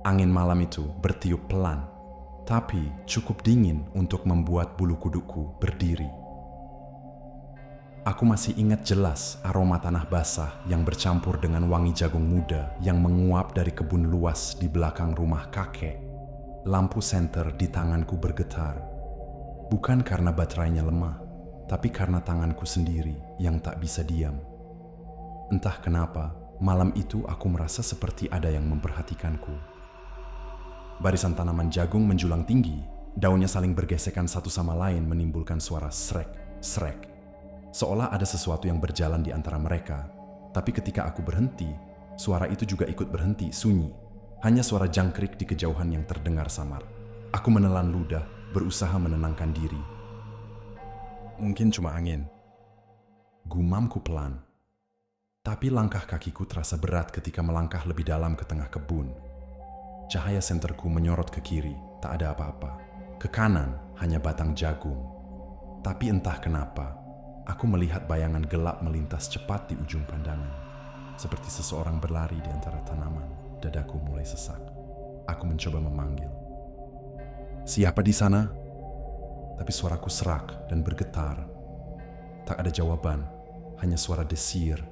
Angin malam itu bertiup pelan, tapi cukup dingin untuk membuat bulu kudukku berdiri. Aku masih ingat jelas aroma tanah basah yang bercampur dengan wangi jagung muda yang menguap dari kebun luas di belakang rumah kakek. Lampu senter di tanganku bergetar, bukan karena baterainya lemah, tapi karena tanganku sendiri yang tak bisa diam. Entah kenapa, malam itu aku merasa seperti ada yang memperhatikanku. Barisan tanaman jagung menjulang tinggi, daunnya saling bergesekan satu sama lain menimbulkan suara srek. Seolah ada sesuatu yang berjalan di antara mereka. Tapi ketika aku berhenti, suara itu juga ikut berhenti, sunyi. Hanya suara jangkrik di kejauhan yang terdengar samar. Aku menelan ludah, berusaha menenangkan diri. Mungkin cuma angin. Gumamku pelan. Tapi langkah kakiku terasa berat ketika melangkah lebih dalam ke tengah kebun. Cahaya senterku menyorot ke kiri, tak ada apa-apa. Ke kanan, hanya batang jagung. Tapi entah kenapa, aku melihat bayangan gelap melintas cepat di ujung pandangan. Seperti seseorang berlari di antara tanaman, dadaku mulai sesak. Aku mencoba memanggil. "Siapa di sana?" Tapi suaraku serak dan bergetar. Tak ada jawaban, hanya suara desir.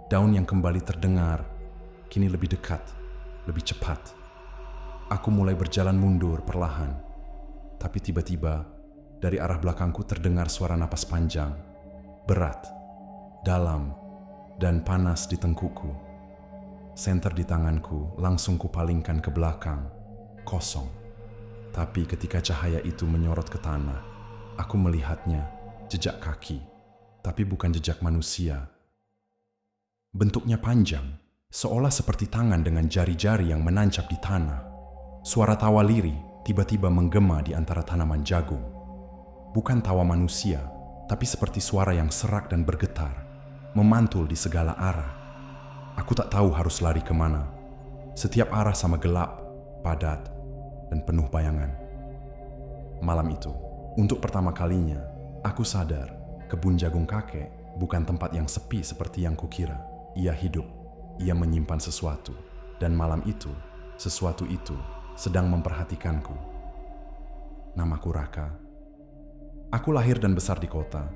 Daun yang kembali terdengar, kini lebih dekat, lebih cepat. Aku mulai berjalan mundur perlahan. Tapi tiba-tiba, dari arah belakangku terdengar suara napas panjang, berat, dalam, dan panas di tengkukku. Senter di tanganku langsung kupalingkan ke belakang, kosong. Tapi ketika cahaya itu menyorot ke tanah, aku melihatnya, jejak kaki, tapi bukan jejak manusia. Bentuknya panjang, seolah seperti tangan dengan jari-jari yang menancap di tanah. Suara tawa lirih tiba-tiba menggema di antara tanaman jagung. Bukan tawa manusia, tapi seperti suara yang serak dan bergetar, memantul di segala arah. Aku tak tahu harus lari kemana. Setiap arah sama gelap, padat, dan penuh bayangan. Malam itu, untuk pertama kalinya, aku sadar kebun jagung kakek bukan tempat yang sepi seperti yang kukira. Ia hidup, ia menyimpan sesuatu, dan malam itu, sesuatu itu sedang memperhatikanku. Namaku Raka. Aku lahir dan besar di kota,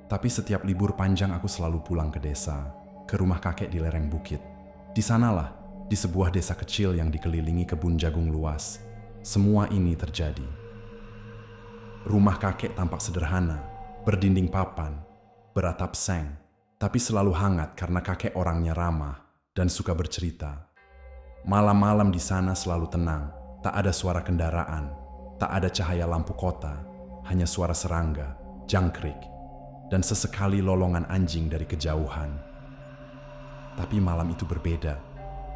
tapi setiap libur panjang aku selalu pulang ke desa, ke rumah kakek di lereng bukit. Di sanalah, di sebuah desa kecil yang dikelilingi kebun jagung luas, semua ini terjadi. Rumah kakek tampak sederhana, berdinding papan, beratap seng, tapi selalu hangat karena kakek orangnya ramah dan suka bercerita. Malam-malam di sana selalu tenang, tak ada suara kendaraan, tak ada cahaya lampu kota, hanya suara serangga, jangkrik, dan sesekali lolongan anjing dari kejauhan. Tapi malam itu berbeda.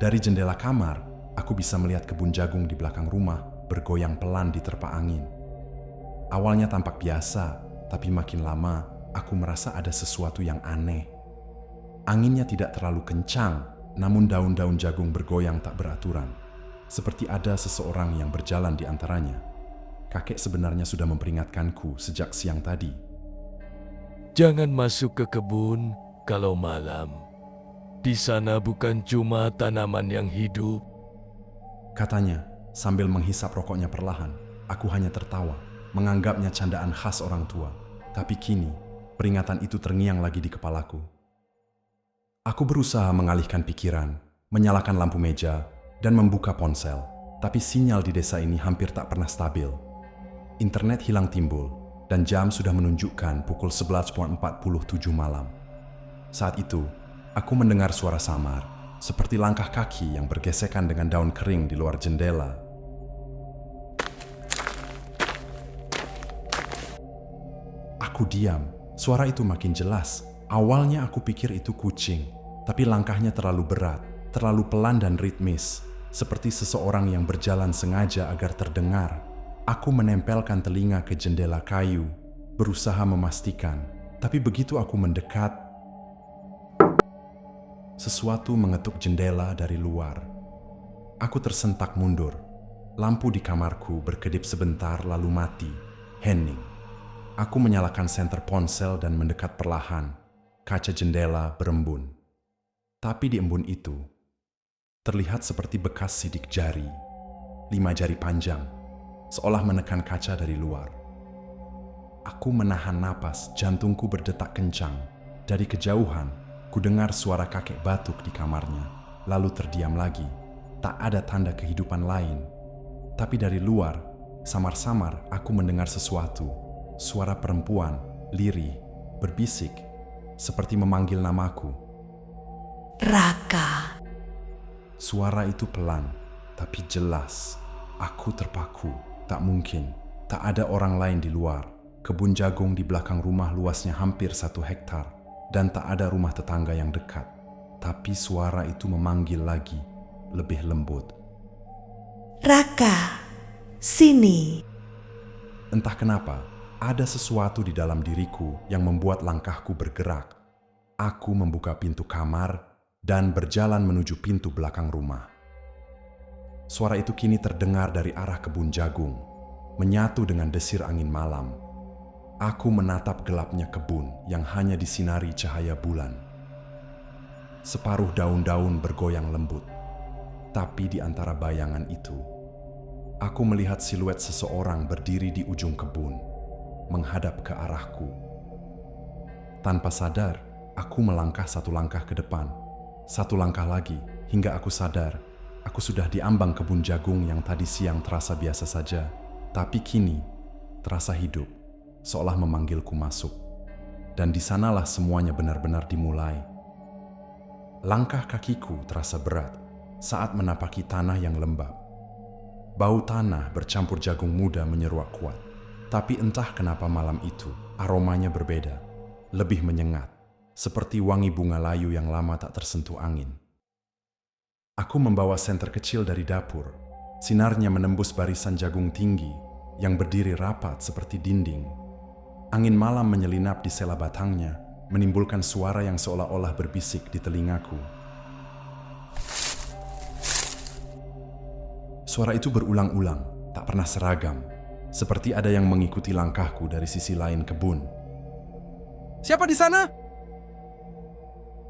Dari jendela kamar, aku bisa melihat kebun jagung di belakang rumah bergoyang pelan diterpa angin. Awalnya tampak biasa, tapi makin lama aku merasa ada sesuatu yang aneh. Anginnya tidak terlalu kencang, namun daun-daun jagung bergoyang tak beraturan, seperti ada seseorang yang berjalan di antaranya. Kakek sebenarnya sudah memperingatkanku sejak siang tadi. Jangan masuk ke kebun kalau malam. Di sana bukan cuma tanaman yang hidup. Katanya sambil menghisap rokoknya perlahan. Aku hanya tertawa, menganggapnya candaan khas orang tua. Tapi kini, peringatan itu terngiang lagi di kepalaku. Aku berusaha mengalihkan pikiran, menyalakan lampu meja, dan membuka ponsel. Tapi sinyal di desa ini hampir tak pernah stabil. Internet hilang timbul, dan jam sudah menunjukkan pukul 11.47 malam. Saat itu, aku mendengar suara samar, seperti langkah kaki yang bergesekan dengan daun kering di luar jendela. Aku diam, suara itu makin jelas. Awalnya aku pikir itu kucing, tapi langkahnya terlalu berat, terlalu pelan dan ritmis, seperti seseorang yang berjalan sengaja agar terdengar. Aku menempelkan telinga ke jendela kayu, berusaha memastikan, tapi begitu aku mendekat, sesuatu mengetuk jendela dari luar. Aku tersentak mundur. Lampu di kamarku berkedip sebentar lalu mati. Hening. Aku menyalakan senter ponsel dan mendekat perlahan. Kaca jendela berembun. Tapi di embun itu, terlihat seperti bekas sidik jari. 5 jari panjang, seolah menekan kaca dari luar. Aku menahan napas, jantungku berdetak kencang. Dari kejauhan, ku dengar suara kakek batuk di kamarnya, lalu terdiam lagi. Tak ada tanda kehidupan lain. Tapi dari luar, samar-samar aku mendengar sesuatu. Suara perempuan, lirih, berbisik, seperti memanggil namaku. Raka. Suara itu pelan, tapi jelas. Aku terpaku. Tak mungkin. Tak ada orang lain di luar. Kebun jagung di belakang rumah luasnya hampir 1 hektar. Dan tak ada rumah tetangga yang dekat. Tapi suara itu memanggil lagi, lebih lembut. Raka, sini. Entah kenapa, ada sesuatu di dalam diriku yang membuat langkahku bergerak. Aku membuka pintu kamar dan berjalan menuju pintu belakang rumah. Suara itu kini terdengar dari arah kebun jagung, menyatu dengan desir angin malam. Aku menatap gelapnya kebun yang hanya disinari cahaya bulan. Separuh daun-daun bergoyang lembut, tapi di antara bayangan itu, aku melihat siluet seseorang berdiri di ujung kebun, menghadap ke arahku. Tanpa sadar, aku melangkah 1 langkah ke depan, 1 langkah lagi, hingga aku sadar aku sudah di ambang kebun jagung yang tadi siang terasa biasa saja, tapi kini terasa hidup, seolah memanggilku masuk. Dan di sanalah semuanya benar-benar dimulai. Langkah kakiku terasa berat saat menapaki tanah yang lembab. Bau tanah bercampur jagung muda menyeruak kuat. Tapi entah kenapa malam itu aromanya berbeda, lebih menyengat, seperti wangi bunga layu yang lama tak tersentuh angin. Aku membawa senter kecil dari dapur. Sinarnya menembus barisan jagung tinggi yang berdiri rapat seperti dinding. Angin malam menyelinap di sela batangnya, menimbulkan suara yang seolah-olah berbisik di telingaku. Suara itu berulang-ulang, tak pernah seragam, seperti ada yang mengikuti langkahku dari sisi lain kebun. "Siapa di sana?"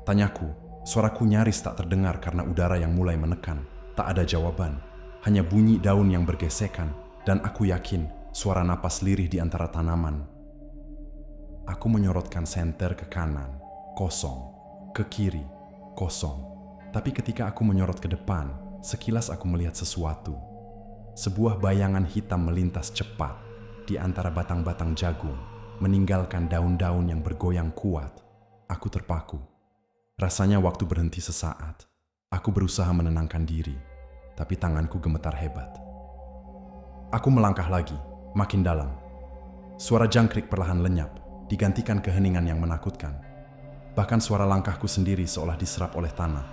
Tanyaku. Suaraku nyaris tak terdengar karena udara yang mulai menekan. Tak ada jawaban, hanya bunyi daun yang bergesekan, dan aku yakin suara napas lirih di antara tanaman. Aku menyorotkan senter ke kanan, kosong, ke kiri, kosong. Tapi ketika aku menyorot ke depan, sekilas aku melihat sesuatu. Sebuah bayangan hitam melintas cepat di antara batang-batang jagung, meninggalkan daun-daun yang bergoyang kuat. Aku terpaku. Rasanya waktu berhenti sesaat. Aku berusaha menenangkan diri, tapi tanganku gemetar hebat. Aku melangkah lagi, makin dalam. Suara jangkrik perlahan lenyap, digantikan keheningan yang menakutkan. Bahkan suara langkahku sendiri seolah diserap oleh tanah.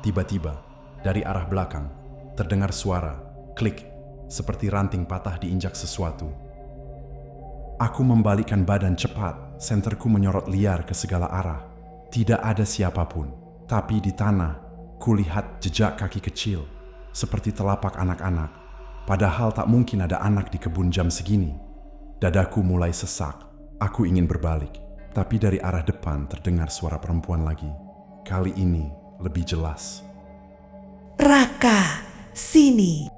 Tiba-tiba, dari arah belakang, terdengar suara klik, seperti ranting patah diinjak sesuatu. Aku membalikkan badan cepat, senterku menyorot liar ke segala arah. Tidak ada siapapun, tapi di tanah, kulihat jejak kaki kecil, seperti telapak anak-anak. Padahal tak mungkin ada anak di kebun jam segini. Dadaku mulai sesak, aku ingin berbalik. Tapi dari arah depan terdengar suara perempuan lagi. Kali ini lebih jelas. Raka, sini.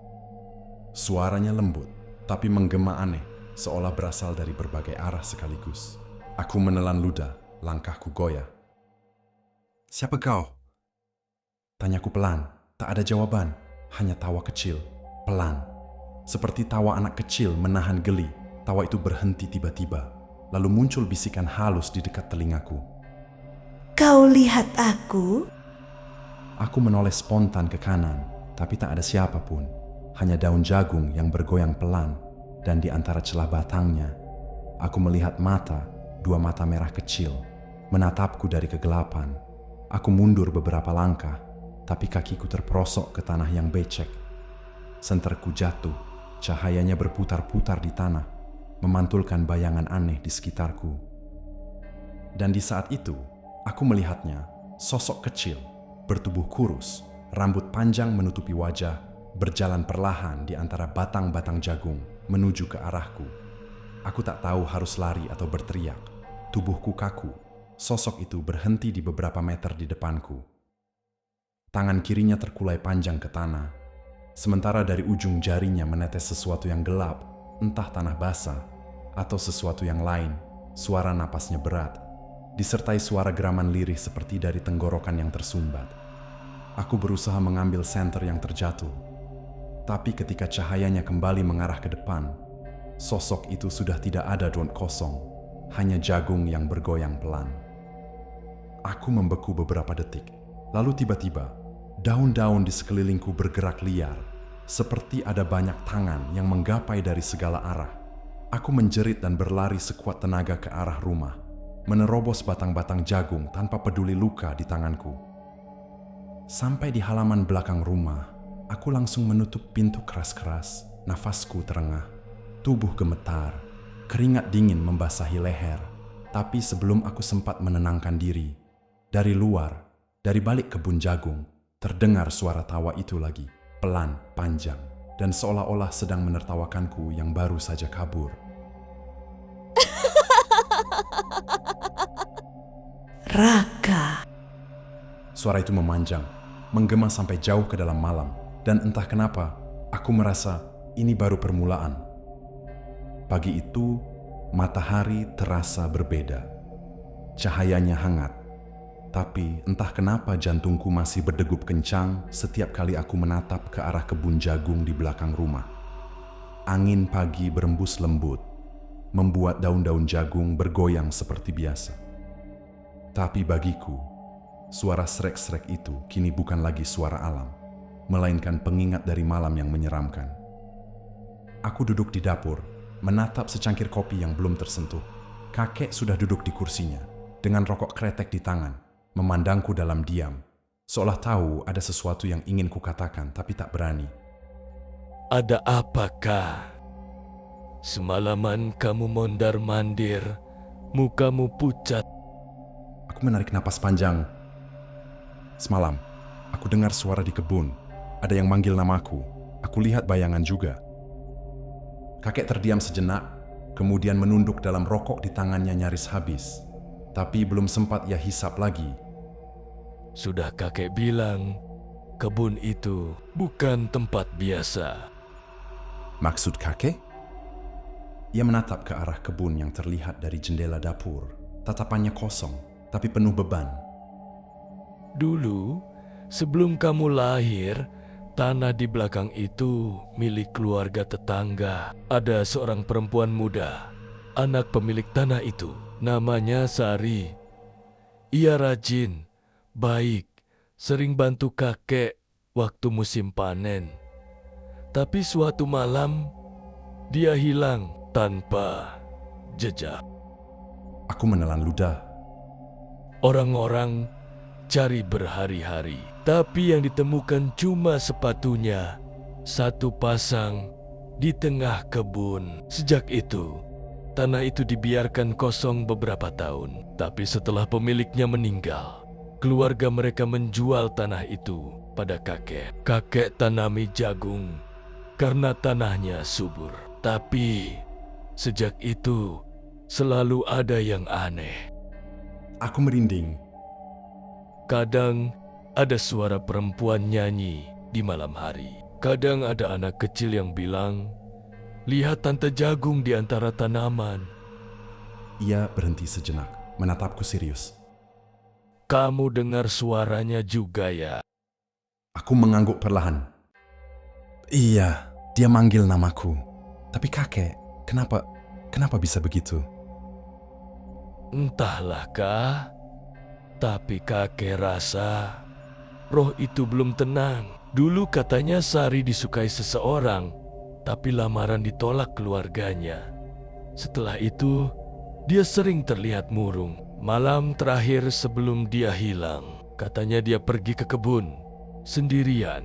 Suaranya lembut, tapi menggema aneh, seolah berasal dari berbagai arah sekaligus. Aku menelan ludah, langkahku goyah. "Siapa kau?" Tanyaku pelan, tak ada jawaban, hanya tawa kecil, pelan. Seperti tawa anak kecil menahan geli, tawa itu berhenti tiba-tiba, lalu muncul bisikan halus di dekat telingaku. Kau lihat aku? Aku menoleh spontan ke kanan, tapi tak ada siapapun, hanya daun jagung yang bergoyang pelan, dan di antara celah batangnya, aku melihat mata, 2 mata merah kecil, menatapku dari kegelapan. Aku mundur beberapa langkah, tapi kakiku terperosok ke tanah yang becek. Senterku jatuh, cahayanya berputar-putar di tanah, memantulkan bayangan aneh di sekitarku. Dan di saat itu, aku melihatnya, sosok kecil, bertubuh kurus, rambut panjang menutupi wajah, berjalan perlahan di antara batang-batang jagung menuju ke arahku. Aku tak tahu harus lari atau berteriak. Tubuhku kaku. Sosok itu berhenti di beberapa meter di depanku. Tangan kirinya terkulai panjang ke tanah. Sementara dari ujung jarinya menetes sesuatu yang gelap, entah tanah basah atau sesuatu yang lain. Suara napasnya berat, disertai suara geraman lirih seperti dari tenggorokan yang tersumbat. Aku berusaha mengambil senter yang terjatuh, tapi ketika cahayanya kembali mengarah ke depan, sosok itu sudah tidak ada daun kosong, hanya jagung yang bergoyang pelan. Aku membeku beberapa detik, lalu tiba-tiba daun-daun di sekelilingku bergerak liar, seperti ada banyak tangan yang menggapai dari segala arah. Aku menjerit dan berlari sekuat tenaga ke arah rumah, menerobos batang-batang jagung tanpa peduli luka di tanganku. Sampai di halaman belakang rumah, aku langsung menutup pintu keras-keras. Nafasku terengah, tubuh gemetar, keringat dingin membasahi leher. Tapi sebelum aku sempat menenangkan diri, dari luar, dari balik kebun jagung, terdengar suara tawa itu lagi, pelan, panjang, dan seolah-olah sedang menertawakanku yang baru saja kabur. Raka. Suara itu memanjang, menggema sampai jauh ke dalam malam, dan entah kenapa, aku merasa ini baru permulaan. Pagi itu, matahari terasa berbeda. Cahayanya hangat, tapi entah kenapa jantungku masih berdegup kencang setiap kali aku menatap ke arah kebun jagung di belakang rumah. Angin pagi berembus lembut, membuat daun-daun jagung bergoyang seperti biasa. Tapi bagiku, suara srek-srek itu kini bukan lagi suara alam, melainkan pengingat dari malam yang menyeramkan. Aku duduk di dapur, menatap secangkir kopi yang belum tersentuh. Kakek sudah duduk di kursinya, dengan rokok kretek di tangan, memandangku dalam diam, seolah tahu ada sesuatu yang ingin kukatakan tapi tak berani. Ada apakah? Semalaman kamu mondar-mandir, mukamu pucat. Aku menarik napas panjang. Semalam, aku dengar suara di kebun. Ada yang manggil namaku. Aku lihat bayangan juga. Kakek terdiam sejenak, kemudian menunduk dalam rokok di tangannya nyaris habis. Tapi belum sempat ia hisap lagi. Sudah kakek bilang, kebun itu bukan tempat biasa. Maksud kakek? Ia menatap ke arah kebun yang terlihat dari jendela dapur. Tatapannya kosong, tapi penuh beban. Dulu, sebelum kamu lahir, tanah di belakang itu milik keluarga tetangga. Ada seorang perempuan muda, anak pemilik tanah itu. Namanya Sari. Ia rajin, baik, sering bantu kakek waktu musim panen. Tapi suatu malam, dia hilang tanpa jejak. Aku menelan ludah. Orang-orang cari berhari-hari, tapi yang ditemukan cuma sepatunya, satu pasang di tengah kebun. Sejak itu, tanah itu dibiarkan kosong beberapa tahun. Tapi setelah pemiliknya meninggal, keluarga mereka menjual tanah itu pada kakek. Kakek tanami jagung karena tanahnya subur. Tapi sejak itu selalu ada yang aneh. Aku merinding. Kadang ada suara perempuan nyanyi di malam hari. Kadang ada anak kecil yang bilang, "Lihat tante jagung di antara tanaman." Ia berhenti sejenak, menatapku serius. Kamu dengar suaranya juga ya? Aku mengangguk perlahan. Iya, dia manggil namaku. Tapi kakek, kenapa bisa begitu? Entahlah kah, tapi kakek rasa roh itu belum tenang. Dulu katanya Sari disukai seseorang, tapi lamaran ditolak keluarganya. Setelah itu, dia sering terlihat murung. Malam terakhir sebelum dia hilang, katanya dia pergi ke kebun, sendirian,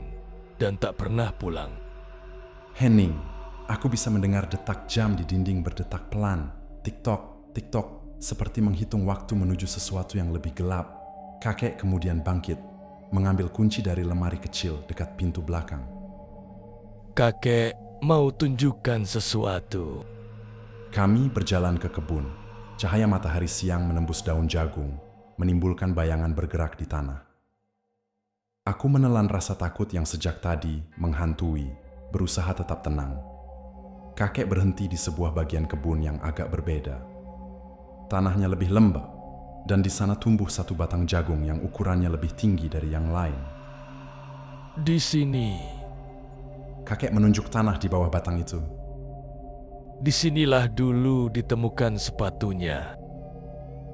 dan tak pernah pulang. Henning, aku bisa mendengar detak jam di dinding berdetak pelan. Tik-tok, tik-tok. Seperti menghitung waktu menuju sesuatu yang lebih gelap. Kakek kemudian bangkit, mengambil kunci dari lemari kecil dekat pintu belakang. Kakek mau tunjukkan sesuatu. Kami berjalan ke kebun. Cahaya matahari siang menembus daun jagung, menimbulkan bayangan bergerak di tanah. Aku menelan rasa takut yang sejak tadi menghantui, berusaha tetap tenang. Kakek berhenti di sebuah bagian kebun yang agak berbeda. Tanahnya lebih lembab, dan di sana tumbuh satu batang jagung yang ukurannya lebih tinggi dari yang lain. Di sini, Kakek menunjuk tanah di bawah batang itu. disinilah dulu ditemukan sepatunya.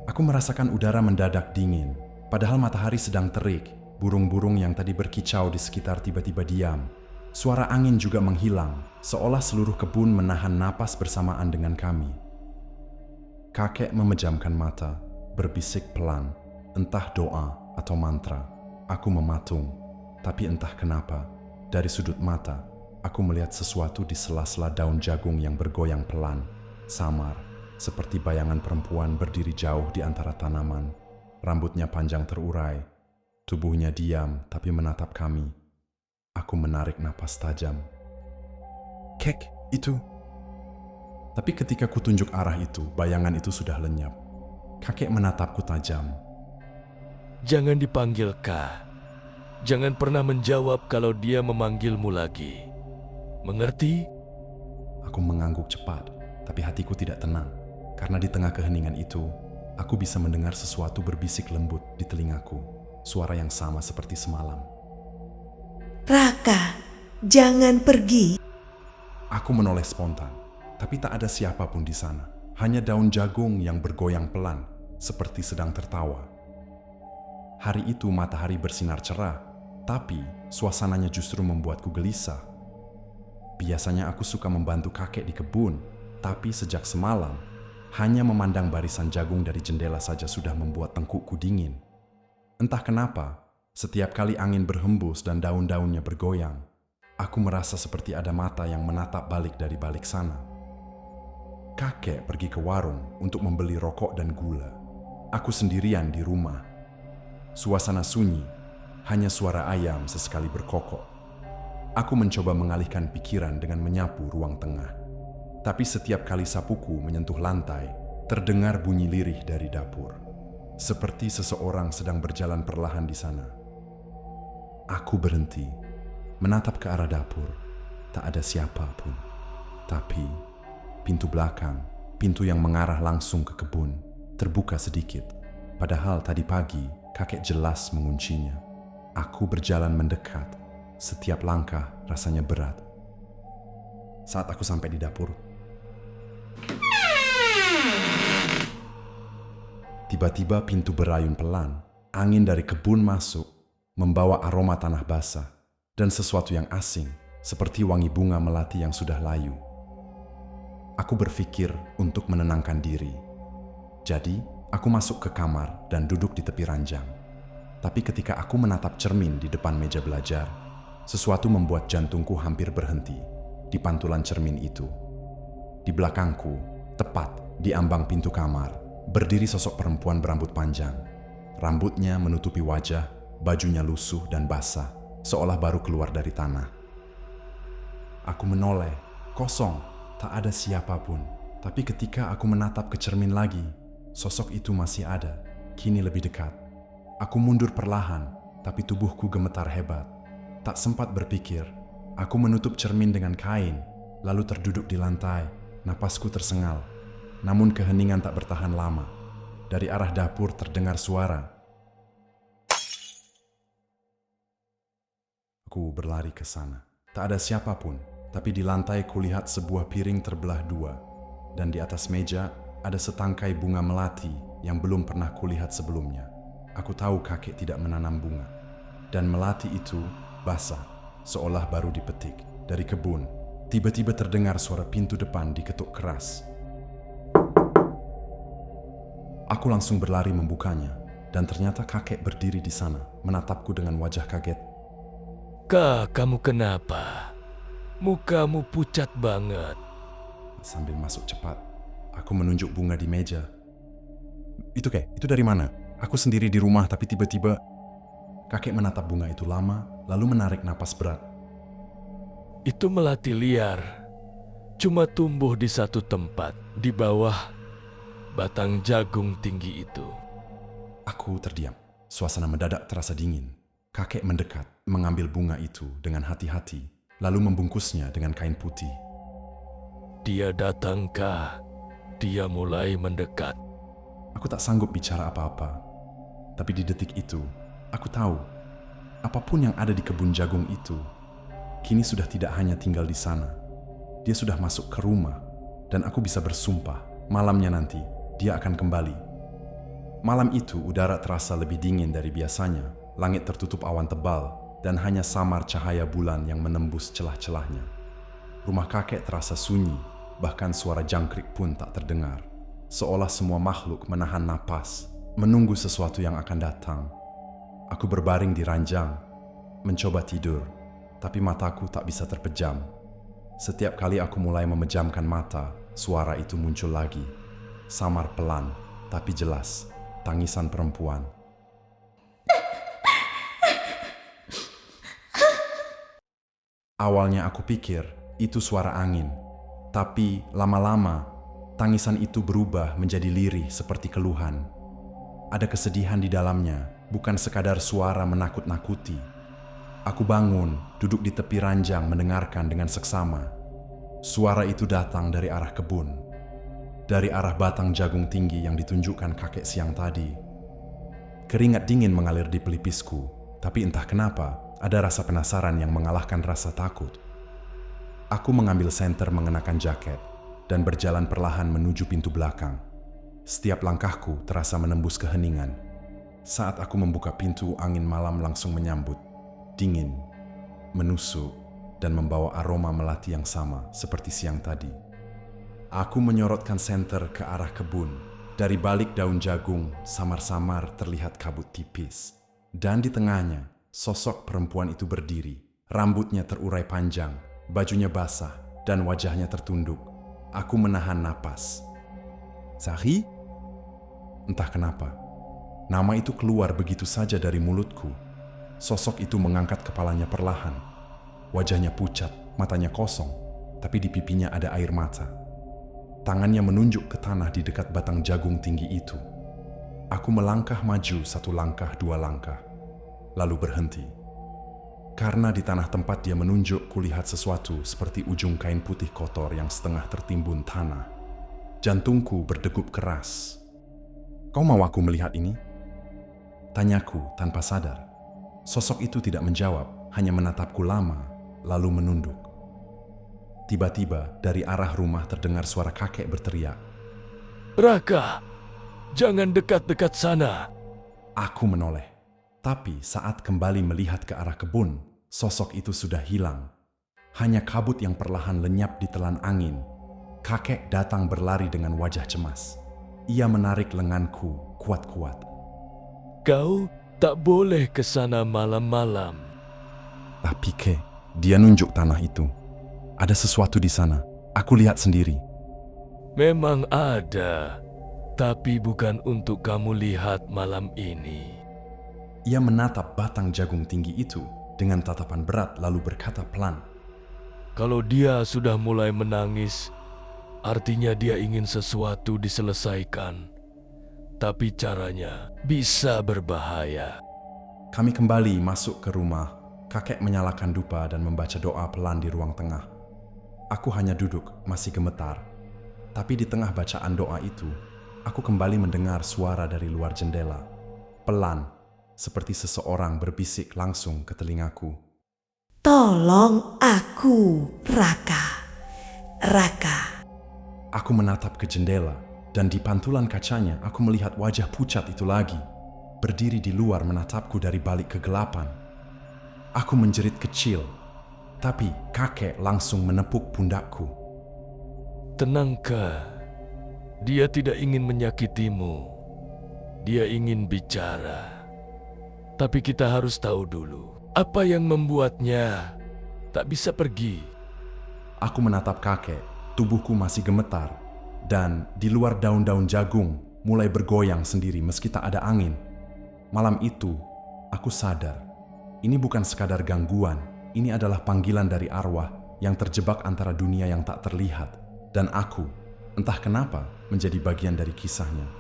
Aku merasakan udara mendadak dingin, padahal matahari sedang terik. Burung-burung yang tadi berkicau di sekitar tiba-tiba diam. Suara angin juga menghilang, seolah seluruh kebun menahan napas bersamaan dengan kami. Kakek memejamkan mata, berbisik pelan, entah doa atau mantra. Aku mematung, tapi entah kenapa, dari sudut mata, aku melihat sesuatu di sela-sela daun jagung yang bergoyang pelan, samar, seperti bayangan perempuan berdiri jauh di antara tanaman. Rambutnya panjang terurai, tubuhnya diam tapi menatap kami. Aku menarik napas tajam. Kek, itu. Tapi ketika kutunjuk arah itu, bayangan itu sudah lenyap. Kakek menatapku tajam. Jangan dipanggil Kak. Jangan pernah menjawab kalau dia memanggilmu lagi. Mengerti? Aku mengangguk cepat, tapi hatiku tidak tenang. Karena di tengah keheningan itu, aku bisa mendengar sesuatu berbisik lembut di telingaku. Suara yang sama seperti semalam. Raka, jangan pergi. Aku menoleh spontan, tapi tak ada siapapun di sana. Hanya daun jagung yang bergoyang pelan, seperti sedang tertawa. Hari itu matahari bersinar cerah, tapi suasananya justru membuatku gelisah. Biasanya aku suka membantu kakek di kebun, tapi sejak semalam, hanya memandang barisan jagung dari jendela saja sudah membuat tengkukku dingin. Entah kenapa, setiap kali angin berhembus dan daun-daunnya bergoyang, aku merasa seperti ada mata yang menatap balik dari balik sana. Kakek pergi ke warung untuk membeli rokok dan gula. Aku sendirian di rumah. Suasana sunyi, hanya suara ayam sesekali berkokok. Aku mencoba mengalihkan pikiran dengan menyapu ruang tengah. Tapi setiap kali sapuku menyentuh lantai, terdengar bunyi lirih dari dapur. Seperti seseorang sedang berjalan perlahan di sana. Aku berhenti, menatap ke arah dapur. Tak ada siapapun. Tapi pintu belakang, pintu yang mengarah langsung ke kebun, terbuka sedikit. Padahal tadi pagi kakek jelas menguncinya. Aku berjalan mendekat. Setiap langkah rasanya berat. Saat aku sampai di dapur, tiba-tiba pintu berayun pelan. Angin dari kebun masuk, membawa aroma tanah basah dan sesuatu yang asing, seperti wangi bunga melati yang sudah layu. Aku berpikir untuk menenangkan diri. Jadi, aku masuk ke kamar dan duduk di tepi ranjang. Tapi ketika aku menatap cermin di depan meja belajar, sesuatu membuat jantungku hampir berhenti di pantulan cermin itu. Di belakangku, tepat di ambang pintu kamar, berdiri sosok perempuan berambut panjang. Rambutnya menutupi wajah, bajunya lusuh dan basah, seolah baru keluar dari tanah. Aku menoleh, kosong, tak ada siapapun. Tapi ketika aku menatap ke cermin lagi, sosok itu masih ada, kini lebih dekat. Aku mundur perlahan, tapi tubuhku gemetar hebat. Tak sempat berpikir, aku menutup cermin dengan kain, lalu terduduk di lantai. Napasku tersengal, namun keheningan tak bertahan lama. Dari arah dapur terdengar suara. Aku berlari ke sana. Tak ada siapapun, tapi di lantai kulihat sebuah piring terbelah dua. Dan di atas meja ada setangkai bunga melati yang belum pernah kulihat sebelumnya. Aku tahu kakek tidak menanam bunga. Dan melati itu basah, seolah baru dipetik. Dari kebun, tiba-tiba terdengar suara pintu depan diketuk keras. Aku langsung berlari membukanya, dan ternyata kakek berdiri di sana, menatapku dengan wajah kaget. Kak, kamu kenapa? Mukamu pucat banget. Sambil masuk cepat, aku menunjuk bunga di meja. Itu Kek, itu dari mana? Aku sendiri di rumah tapi tiba-tiba... Kakek menatap bunga itu lama, lalu menarik napas berat. Itu melati liar. Cuma tumbuh di satu tempat, di bawah batang jagung tinggi itu. Aku terdiam. Suasana mendadak terasa dingin. Kakek mendekat, mengambil bunga itu dengan hati-hati, lalu membungkusnya dengan kain putih. Dia datangkah? Dia mulai mendekat. Aku tak sanggup bicara apa-apa. Tapi di detik itu, aku tahu, apapun yang ada di kebun jagung itu, kini sudah tidak hanya tinggal di sana. Dia sudah masuk ke rumah, dan aku bisa bersumpah, malamnya nanti, dia akan kembali. Malam itu, udara terasa lebih dingin dari biasanya. Langit tertutup awan tebal, dan hanya samar cahaya bulan yang menembus celah-celahnya. Rumah kakek terasa sunyi, bahkan suara jangkrik pun tak terdengar. Seolah semua makhluk menahan napas, menunggu sesuatu yang akan datang. Aku berbaring di ranjang, mencoba tidur, tapi mataku tak bisa terpejam. Setiap kali aku mulai memejamkan mata, suara itu muncul lagi. Samar pelan, tapi jelas, tangisan perempuan. Awalnya aku pikir itu suara angin, tapi lama-lama tangisan itu berubah menjadi lirih seperti keluhan. Ada kesedihan di dalamnya, bukan sekadar suara menakut-nakuti. Aku bangun, duduk di tepi ranjang mendengarkan dengan seksama. Suara itu datang dari arah kebun, dari arah batang jagung tinggi yang ditunjukkan kakek siang tadi. Keringat dingin mengalir di pelipisku, tapi entah kenapa, ada rasa penasaran yang mengalahkan rasa takut. Aku mengambil senter mengenakan jaket dan berjalan perlahan menuju pintu belakang. Setiap langkahku terasa menembus keheningan. Saat aku membuka pintu, angin malam langsung menyambut. Dingin, menusuk, dan membawa aroma melati yang sama seperti siang tadi. Aku menyorotkan senter ke arah kebun. Dari balik daun jagung, samar-samar terlihat kabut tipis. Dan di tengahnya, sosok perempuan itu berdiri, rambutnya terurai panjang, bajunya basah, dan wajahnya tertunduk. Aku menahan napas. Sari? Entah kenapa, nama itu keluar begitu saja dari mulutku. Sosok itu mengangkat kepalanya perlahan. Wajahnya pucat, matanya kosong, tapi di pipinya ada air mata. Tangannya menunjuk ke tanah di dekat batang jagung tinggi itu. Aku melangkah maju 1 langkah 2 langkah. Lalu berhenti. Karena di tanah tempat dia menunjuk, kulihat sesuatu seperti ujung kain putih kotor yang setengah tertimbun tanah. Jantungku berdegup keras. Kau mau aku melihat ini? Tanyaku tanpa sadar. Sosok itu tidak menjawab, hanya menatapku lama, lalu menunduk. Tiba-tiba dari arah rumah terdengar suara kakek berteriak. Raka, jangan dekat-dekat sana. Aku menoleh. Tapi saat kembali melihat ke arah kebun, sosok itu sudah hilang. Hanya kabut yang perlahan lenyap ditelan angin. Kakek datang berlari dengan wajah cemas. Ia menarik lenganku kuat-kuat. Kau tak boleh ke sana malam-malam. Tapi dia nunjuk tanah itu. Ada sesuatu di sana. Aku lihat sendiri. Memang ada, tapi bukan untuk kamu lihat malam ini. Ia menatap batang jagung tinggi itu dengan tatapan berat lalu berkata pelan. Kalau dia sudah mulai menangis, artinya dia ingin sesuatu diselesaikan. Tapi caranya bisa berbahaya. Kami kembali masuk ke rumah. Kakek menyalakan dupa dan membaca doa pelan di ruang tengah. Aku hanya duduk, masih gemetar. Tapi di tengah bacaan doa itu, aku kembali mendengar suara dari luar jendela. Pelan, seperti seseorang berbisik langsung ke telingaku. Tolong aku, Raka. Raka. Aku menatap ke jendela, dan di pantulan kacanya aku melihat wajah pucat itu lagi, berdiri di luar menatapku dari balik kegelapan. Aku menjerit kecil, tapi kakek langsung menepuk pundakku. Tenangkah, dia tidak ingin menyakitimu. Dia ingin bicara. Tapi kita harus tahu dulu, apa yang membuatnya tak bisa pergi. Aku menatap kakek, tubuhku masih gemetar, dan di luar daun-daun jagung mulai bergoyang sendiri meski tak ada angin. Malam itu, aku sadar, ini bukan sekadar gangguan, ini adalah panggilan dari arwah yang terjebak antara dunia yang tak terlihat, dan aku, entah kenapa, menjadi bagian dari kisahnya.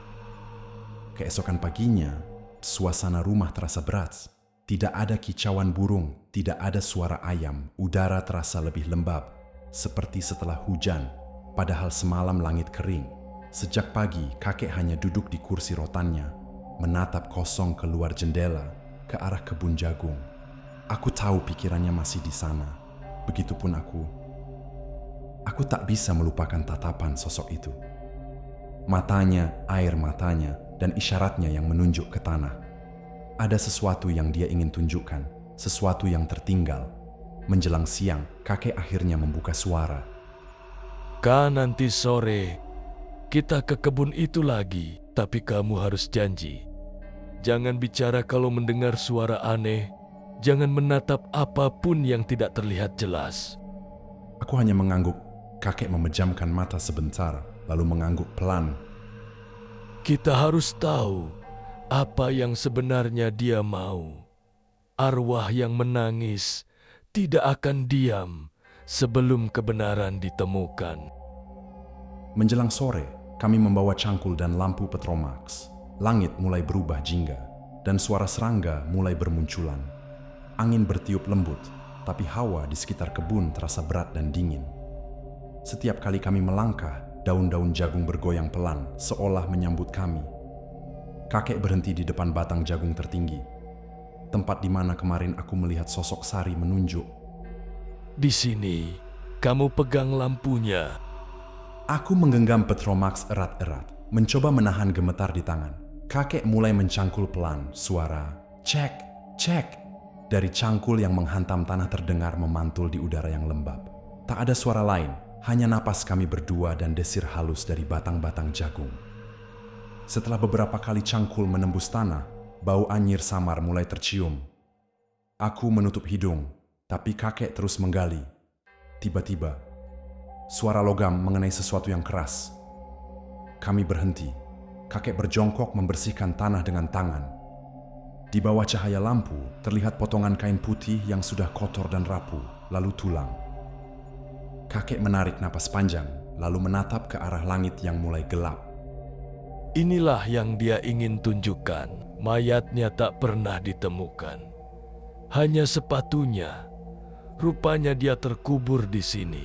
Keesokan paginya, suasana rumah terasa berat. Tidak ada kicauan burung, tidak ada suara ayam. Udara terasa lebih lembab, seperti setelah hujan. Padahal semalam langit kering. Sejak pagi, kakek hanya duduk di kursi rotannya, menatap kosong keluar jendela ke arah kebun jagung. Aku tahu pikirannya masih di sana. Begitupun aku. Aku tak bisa melupakan tatapan sosok itu. Matanya, air matanya, dan isyaratnya yang menunjuk ke tanah. Ada sesuatu yang dia ingin tunjukkan, sesuatu yang tertinggal. Menjelang siang, kakek akhirnya membuka suara. Kan nanti sore kita ke kebun itu lagi, tapi kamu harus janji. Jangan bicara kalau mendengar suara aneh, jangan menatap apapun yang tidak terlihat jelas. Aku hanya mengangguk. Kakek memejamkan mata sebentar, lalu mengangguk pelan. Kita harus tahu apa yang sebenarnya dia mau. Arwah yang menangis tidak akan diam sebelum kebenaran ditemukan. Menjelang sore, kami membawa cangkul dan lampu Petromax. Langit mulai berubah jingga, dan suara serangga mulai bermunculan. Angin bertiup lembut, tapi hawa di sekitar kebun terasa berat dan dingin. Setiap kali kami melangkah, daun-daun jagung bergoyang pelan, seolah menyambut kami. Kakek berhenti di depan batang jagung tertinggi, tempat di mana kemarin aku melihat sosok Sari menunjuk. Di sini, kamu pegang lampunya. Aku menggenggam Petromax erat-erat, mencoba menahan gemetar di tangan. Kakek mulai mencangkul pelan, suara cek, cek. Dari cangkul yang menghantam tanah terdengar memantul di udara yang lembab. Tak ada suara lain, hanya napas kami berdua dan desir halus dari batang-batang jagung. Setelah beberapa kali cangkul menembus tanah, bau anyir samar mulai tercium. Aku menutup hidung, tapi kakek terus menggali. Tiba-tiba, suara logam mengenai sesuatu yang keras. Kami berhenti. Kakek berjongkok membersihkan tanah dengan tangan. Di bawah cahaya lampu, terlihat potongan kain putih yang sudah kotor dan rapuh, lalu tulang. Kakek menarik napas panjang, lalu menatap ke arah langit yang mulai gelap. Inilah yang dia ingin tunjukkan. Mayatnya tak pernah ditemukan. Hanya sepatunya. Rupanya dia terkubur di sini.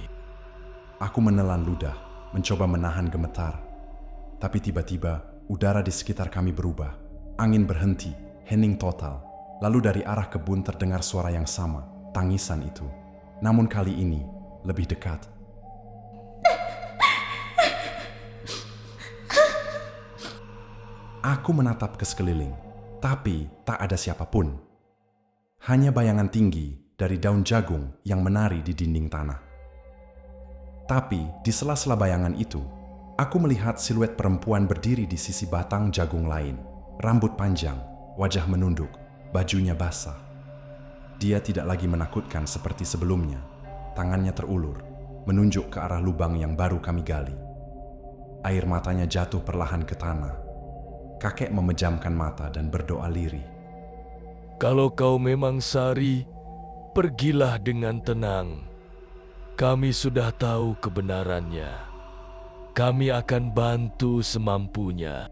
Aku menelan ludah, mencoba menahan gemetar. Tapi tiba-tiba, udara di sekitar kami berubah. Angin berhenti, hening total. Lalu dari arah kebun terdengar suara yang sama, tangisan itu. Namun kali ini, lebih dekat. Aku menatap ke sekeliling, tapi tak ada siapapun. Hanya bayangan tinggi dari daun jagung yang menari di dinding tanah. Tapi di sela-sela bayangan itu, aku melihat siluet perempuan berdiri di sisi batang jagung lain. Rambut panjang, wajah menunduk, bajunya basah. Dia tidak lagi menakutkan seperti sebelumnya. Tangannya terulur, menunjuk ke arah lubang yang baru kami gali. Air matanya jatuh perlahan ke tanah. Kakek memejamkan mata dan berdoa lirih. Kalau kau memang Sari, pergilah dengan tenang. Kami sudah tahu kebenarannya. Kami akan bantu semampunya.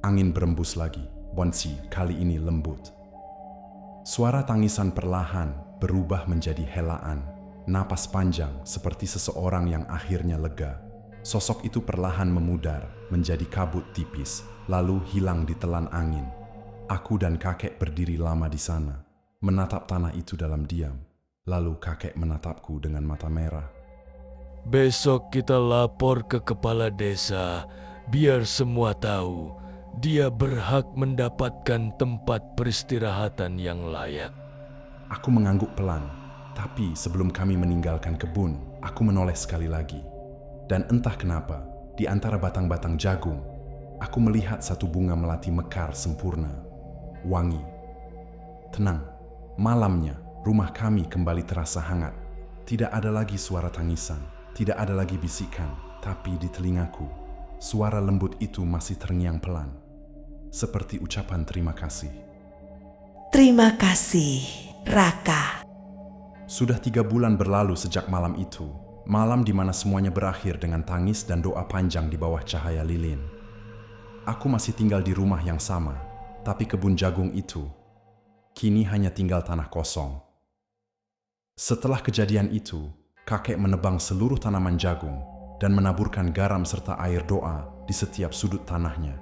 Angin berembus lagi, Bonsi kali ini lembut. Suara tangisan perlahan berubah menjadi helaan. Napas panjang seperti seseorang yang akhirnya lega. Sosok itu perlahan memudar menjadi kabut tipis, lalu hilang ditelan angin. Aku dan kakek berdiri lama di sana, menatap tanah itu dalam diam. Lalu kakek menatapku dengan mata merah. Besok kita lapor ke kepala desa, biar semua tahu dia berhak mendapatkan tempat peristirahatan yang layak. Aku mengangguk pelan, tapi sebelum kami meninggalkan kebun, aku menoleh sekali lagi. Dan entah kenapa, di antara batang-batang jagung, aku melihat satu bunga melati mekar sempurna, wangi. Tenang, malamnya rumah kami kembali terasa hangat. Tidak ada lagi suara tangisan, tidak ada lagi bisikan, tapi di telingaku, suara lembut itu masih terngiang pelan, seperti ucapan terima kasih. Terima kasih, Raka. Sudah 3 bulan berlalu sejak malam itu, malam di mana semuanya berakhir dengan tangis dan doa panjang di bawah cahaya lilin. Aku masih tinggal di rumah yang sama, tapi kebun jagung itu Kini hanya tinggal tanah kosong. Setelah kejadian itu, kakek menebang seluruh tanaman jagung dan menaburkan garam serta air doa di setiap sudut tanahnya.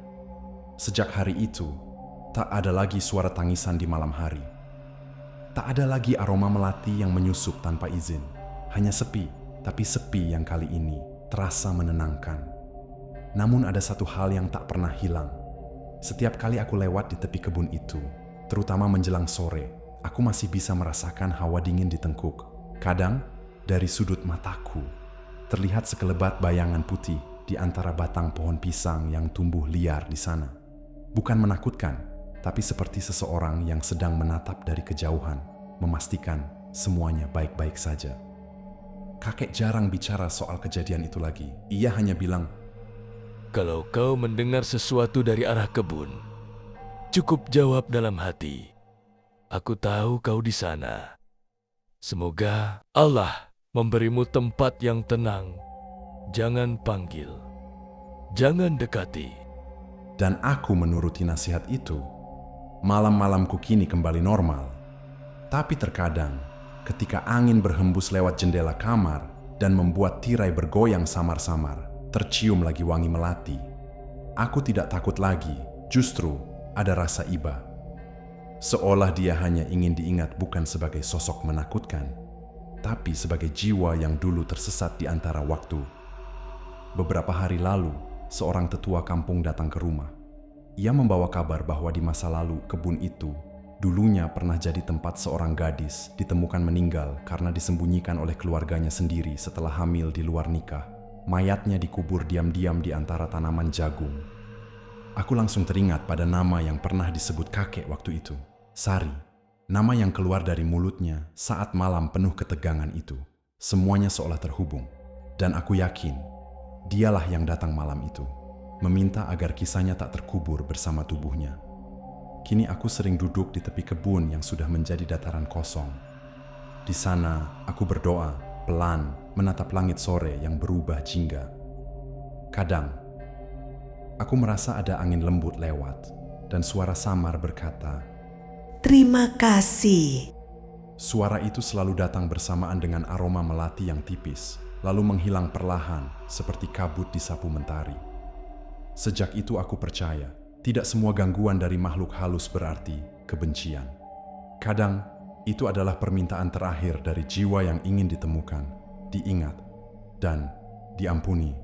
Sejak hari itu, tak ada lagi suara tangisan di malam hari. Tak ada lagi aroma melati yang menyusup tanpa izin. Hanya sepi, tapi sepi yang kali ini terasa menenangkan. Namun ada satu hal yang tak pernah hilang. Setiap kali aku lewat di tepi kebun itu, terutama menjelang sore, aku masih bisa merasakan hawa dingin di tengkuk. Kadang, dari sudut mataku, terlihat sekelebat bayangan putih di antara batang pohon pisang yang tumbuh liar di sana. Bukan menakutkan, tapi seperti seseorang yang sedang menatap dari kejauhan, memastikan semuanya baik-baik saja. Kakek jarang bicara soal kejadian itu lagi. Ia hanya bilang, Kalau kau mendengar sesuatu dari arah kebun, cukup jawab dalam hati, "Aku tahu kau di sana." Semoga Allah memberimu tempat yang tenang. Jangan panggil, jangan dekati. dan aku menuruti nasihat itu. Malam-malamku kini kembali normal. Tapi terkadang, ketika angin berhembus lewat jendela kamar dan membuat tirai bergoyang samar-samar, tercium lagi wangi melati. Aku tidak takut lagi, justru ada rasa iba. Seolah dia hanya ingin diingat bukan sebagai sosok menakutkan, tapi sebagai jiwa yang dulu tersesat di antara waktu. Beberapa hari lalu, seorang tetua kampung datang ke rumah. Ia membawa kabar bahwa di masa lalu kebun itu dulunya pernah jadi tempat seorang gadis ditemukan meninggal karena disembunyikan oleh keluarganya sendiri setelah hamil di luar nikah. Mayatnya dikubur diam-diam di antara tanaman jagung. Aku langsung teringat pada nama yang pernah disebut kakek waktu itu, Sari. Nama yang keluar dari mulutnya saat malam penuh ketegangan itu. Semuanya seolah terhubung. Dan aku yakin, dialah yang datang malam itu, meminta agar kisahnya tak terkubur bersama tubuhnya. Kini aku sering duduk di tepi kebun yang sudah menjadi dataran kosong. Di sana, aku berdoa, pelan menatap langit sore yang berubah jingga. Kadang, aku merasa ada angin lembut lewat, dan suara samar berkata, Terima kasih. Suara itu selalu datang bersamaan dengan aroma melati yang tipis, lalu menghilang perlahan seperti kabut disapu mentari. Sejak itu aku percaya, tidak semua gangguan dari makhluk halus berarti kebencian. Kadang, itu adalah permintaan terakhir dari jiwa yang ingin ditemukan, diingat, dan diampuni.